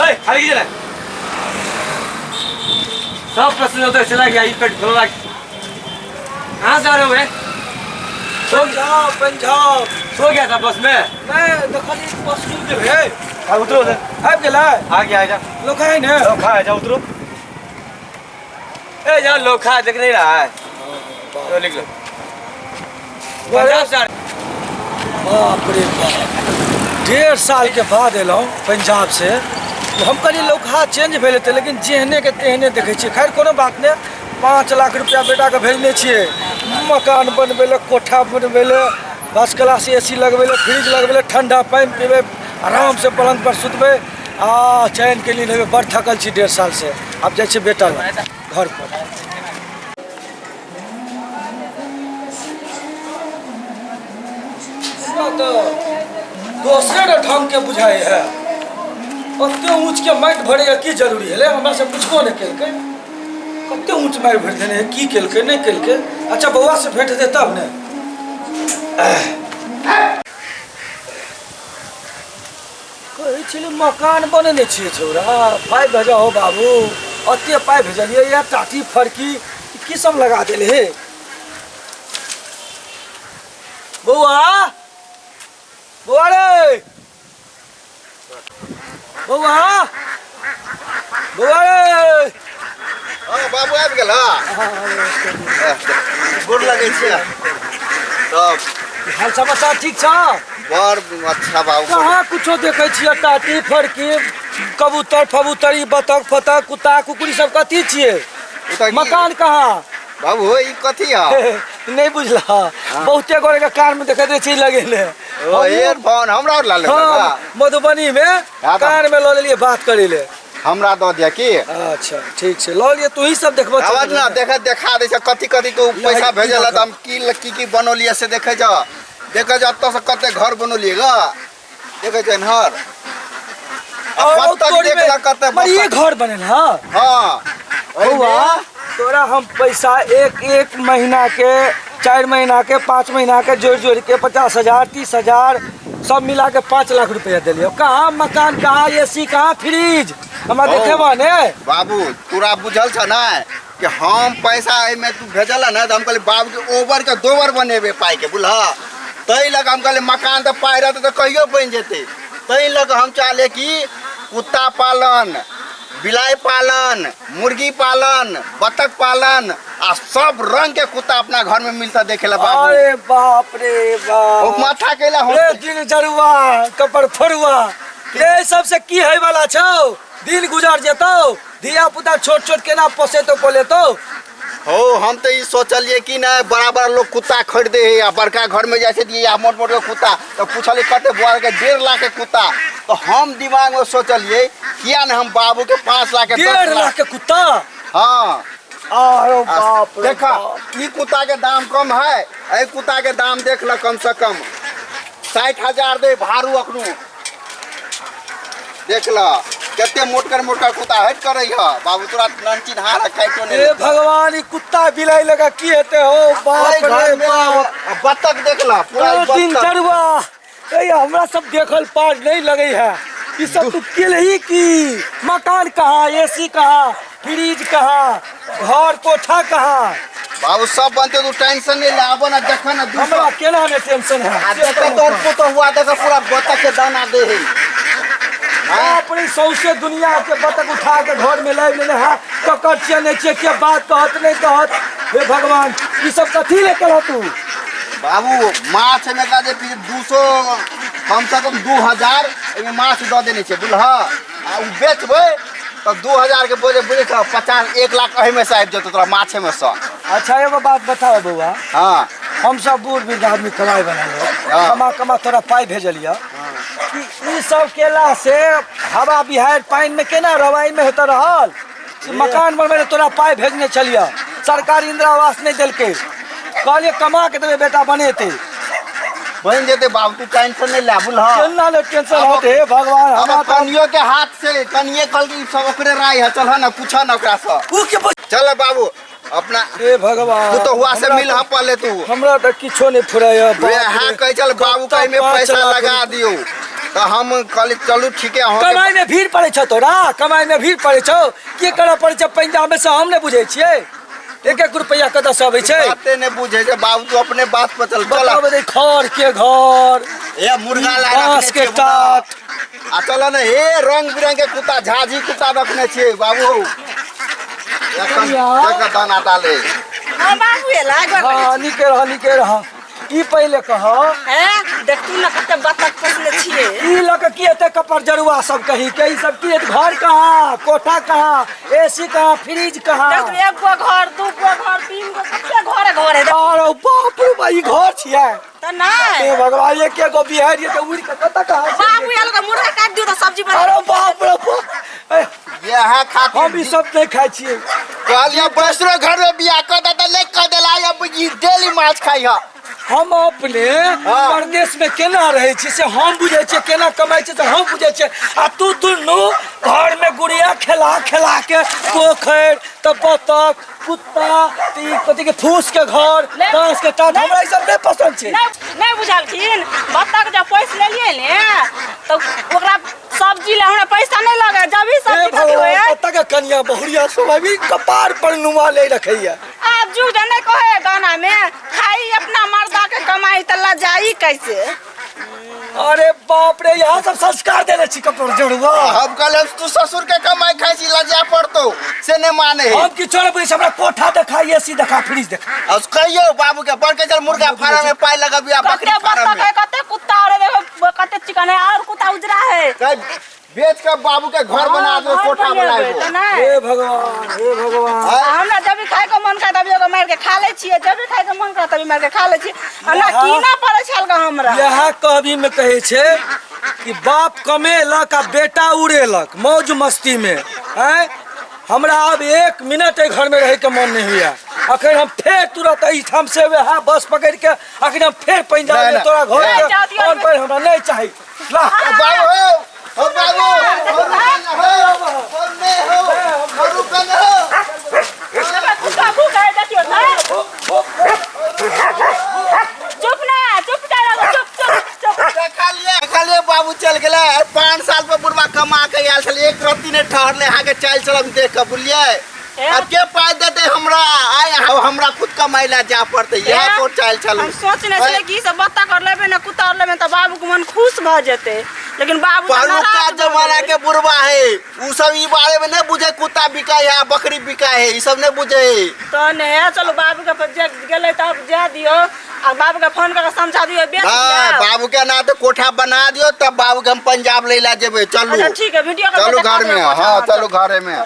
ओए खाली चला सब प्रश्न होता चला गया ये पेट खोला कहाँ से आ रहे हो बे पंजाब सो गया था बस में मैं देखो बस रुक गए उतरो उधर आब गेला आ गया आजा लोग है ना लोखा है जा उतरो ए जा लोखा दिख नहीं रहा है तो लिख लो पंजाब से बाप रे बाप 1.5 साल के बाद एलहुँ पंजाब से हम कहीं लोखा चेंज भेल थे लेकिन जेहने के तेहने देखे छियै खैर कोनो बात नहीं 5 लाख रुपया बेटा के भेजने छियै मकान बनबे ले कोठा बनबे ले फर्स्ट क्लास AC लगबे ले फ्रिज लगबे ले ठंडा पानी पीबे आराम से पलंग पर सुतबे चैन के लिए नहीं बड़ थकल छी 1.5 साल से अब जाए छी बेटा घर पर दूसरे ढंग के बुझाए है कते ऊँच के माटि भरे की जरूरी है हमरा से पूछबो नहीं केलकै कते ऊँच माटि भरि देने है की केलकै नहीं केलकै अच्छा बउआ से भेंट दे तब ने कहै छलै मकान बनेने छियै छौरा पाइ भेजा हो बाबू अते पाइ भेजलियै या टाटी फरकी की सब लगा देले हे बउआ बउआ रे बउआ बउआ रे बाबू आबि गेल गोर लगै छै तब हाल समाचार ठीक छ बड़ अच्छा बाबू कहाँ कुछो देखे छियै टाटी फरकी कबूतर फबूतरी बतख फतख कुत्ता कुकुरी सब कथी छियै मकान कहाँ बाबू ई कथी है नहीं बुझला बहुते गोरे के कार में देखे छी लगेले ईयरफोन हमरा ला ले मधुबनी में कार में ल लेलिए बात करे ले हमरा द दिया की अच्छा ठीक छै ल लिए तू ही सब देखबो आवाज ना देखा दे छै कथी कथी के पैसा भेजल त हम की बनोलिए से देखे जा देखे जा त से कते घर बनोलिए ग देखे छै घर और देख ला कते ये घर बनेल हां बउआ तोरा हम पैसा एक महीना के 4 महीना के 5 महीना के जोड़ के 50,000 30,000 सब मिला के 5 लाख रुपया दिलियो कहाँ मकान कहाँ AC कहाँ फ्रिज हमरा देखेबा ने बाबू तोरा बुझल छ ना कि हम पैसा में तू भेजल ना त हम कहले बाबू के ओवर के दोवर बनेबे पाई के बुझला तई लग हम कहले मकान त पाई रहत त कहियो बन जेते तई लग हम चाहे कि कुत्ता पालन बिलाई पालन मुर्गी पालन बतख पालन आ सब रंग के कुत्ता अपना घर में मिलता देखेला बाबू अरे बाप रे बाप माथा केला हम दिन जरुआ कपर फरुआ ये सब से की है वाला छौ दिन गुजर जेतो धिया पुता छोट छोट केना पोसे तो कोले तो हो हम तो ई सोचलिए कि ना बड़ा बड़ा लोग कुत्ता खरीदे है या बड़का घर में जैसे दिए या मोट मोट के कुत्ता तो पूछलिए कते बुआर के 1.5 लाख के कुत्ता तो हम दिमाग में सोचलिए किया ना हम बाबू के 5 लाख के 1.5 लाख के कुत्ता हाँ अरे बाप रे देखा ई कुत्ता के दाम कम है ए कुत्ता के दाम देख ल कम से कम 60,000 दे भारू अखनू देख ल कते मोटका कुत्ता हट करे है बाबू तोरा नंची धार खाइतो ने ए भगवान ई कुत्ता बिलाई लगा की हेते हो बाप रे बाप बतख देख ल पूरा दिन चढ़वा ए हमरा सब देखल पार नहीं लगे है ई सब तू केलही की मकान कहाँ AC कहाँ फ्रिज कहाँ घर कोठा कहाँ बाबू सब बनते तू टेंशन नहीं ले आबो ना देख ना हमरा केना में टेंशन है आ देख तोर तो हुआ देख पूरा बतख के दाना दे है अपनी सौसे दुनिया के बतख उठा के घर में लाइव लेने हा ककर छिए नहीं छिए के बात कहत नहीं कहत हे भगवान ई सब कथी ले कर तू बाबू माछ में का जे 200 कम से कम 2000 एमे माछ द देने छे बुझल आ उ बेचबे तो 2000 के बोझे बुझे 50 1 लाख एही में से आबि जतो तोरा माछे में से अच्छा एगो बात बताओ बउआ हां हम सब बूढ़ वृद्ध आदमी कमाई बना कमा तोरा पाई भेजलिया कि ई सब केला से हवा बिहार पानी में केना रवाई में होता रहल मकान बनबे तोरा पाई भेजने चलिया सरकार इंदिरा आवास नहीं दिलके कहलिए कमा के देबे बेटा बनेते बन जेते बाबू तू टेंशन नहीं ले बुझल केना ले टेंशन होते हे भगवान हम कनियो के हाथ से कनिए कल की सब ओकरे राय है चल ना पूछा ना ओकरा से उ के चल बाबू अपना ए भगवान तू तो हुआ से मिल हा पहले तू हमरा त किछो नहीं फुराया वे हां कह चल बाबू कहीं में पैसा लगा दियो तो हम कहली चलू ठीक है हम कमाई में भीड़ पड़े छो तोरा, कमाई में भीड़ पड़े छो, की करऽ पड़े छै पंजाब में से हम नहीं बुझे छियै। 1-1 रुपया कतऽ से अबै छै, बाते नहीं बुझे छै बाबू, तू अपने बात पर चल। चल बताओ दे घर के घर, ए मुर्गा ला बांस के टाट, आ चल न हे रंग बिरंग के कुत्ता, झाझी कुत्ता रखने छियै बाबू। एक दाना डाले। हां बाबू ये लागल हाँ निके रह। ई पहले कहो है देख तू ना कते बतख पोसले छिए। ई लक की एते कपर जरुआ सब कही के, ई सब की घर कहाँ, कोठा कहाँ, एसी कहाँ, फ्रिज कहाँ। देख एक गो घर, दू गो घर, तीन गो, कते घर है। अरे बाप रे भाई घर छियै त नहीं ए भगवान, एक गो बिहार ये तो उड़ के कत कहाँ छै। बाबू ये लोग मुर्गा काट दियो तो सब्जी बना। अरे बाप रे बाप, ये है खातिर हम ई सब नहीं खाई छियै। कहलिया बसरो घर में बियाह कर दे त ले कर देला, अब ई डेली माछ खाई है। हम अपने प्रदेश में केना रहे छी से हम बुझे छियै, केना कमाई छै से हम बुझे छियै। आ तू दुनू घर में गुड़िया खेला के पोखर त बतख कुत्ता कथी के फूस के घर, बांस के टाट, हमरा ई सब नहीं पसंद छै। नहीं बुझलखिन बतख जब पैसा लेलिए ने तो ओकरा सब्जी ले हमरा पैसा नहीं लगे, जब ही सब्जी कथी होय पत्ता के कनिया बहुरिया सब अभी कपार पर नुमा ले रखैया। आप जुग जने कहे गाना में खाई अपना मर्दा के कमाई तल्ला जाई कैसे। अरे बाप रे, यहाँ सब संस्कार देने छी कपड़ जड़ुआ। हम कहले तू ससुर के कमाई खाई छी, लज्जा पड़तो से ने माने है। हम की छोड़ बुझे हमरा कोठा देखा, एसी देखा, फ्रिज देखा। अब कहियो बाबू के बड़ के चल मुर्गा फार्म में पाई लगबिया, बकरी कते फार्म बतख में है, कते कुत्ता और देखो कते चिकन है और कुत्ता उजरा है। बेच के बाबू के घर बना दो, कोठा बनाए दो। हे भगवान हे भगवान। हमरा जब भी खाए के मन करे तभी एगो मार के खा ले छिए, जब भी खाए के मन करे तभी मार के खा ले छिए। ना कीना पड़े छल का हमरा। यह कवि में कहे छे कि बाप कमेलक आ बेटा उड़ेलक मौज मस्ती में। हैं हमरा अब 1 मिनट ए घर में रहे के मन नहीं हुआ। अखन हम फिर तुरंत एठाम से वह बस पकड़ के अखन हम फिर पंजाब में तोरा घर के फोन पर हमरा नहीं चाहिए। ला बाबू हो बाबू हो ने हो रुकन हो कुत्ता भूख है देखियो ना। चुप ना, चुप खा लिए बाबू चल गेले। 5 साल पर बुढ़वा कमा के आयल छले, एक रत्ती ने ठहरले आगे चाल चलम देख के बुझलिए। अब के पाई देते हमरा, आय हमरा खुद कमाई ला जा पड़ते, यह को चाल चलो। हम सोचने छले कि सब बत्ता कर लेबे ना कुत्ता कर लेबे त बाबू के मन खुश भ जेते, लेकिन बाबू पहलुका जमाना के बुढ़वा है, उ सब ई बारे में नहीं बुझे, कुत्ता बिकाय है बकरी बिकाय है, ई सब नहीं बुझे। तो ने चलो बाबू के पर गेले तब जा दियो आ बाबू के फोन करके समझा दियो बेच दियो। बाबू के ना तो कोठा बना दियो, तब बाबू के हम पंजाब ले ला जेबे। चलो अच्छा ठीक है, वीडियो चलो घर में। हाँ चलो घर में।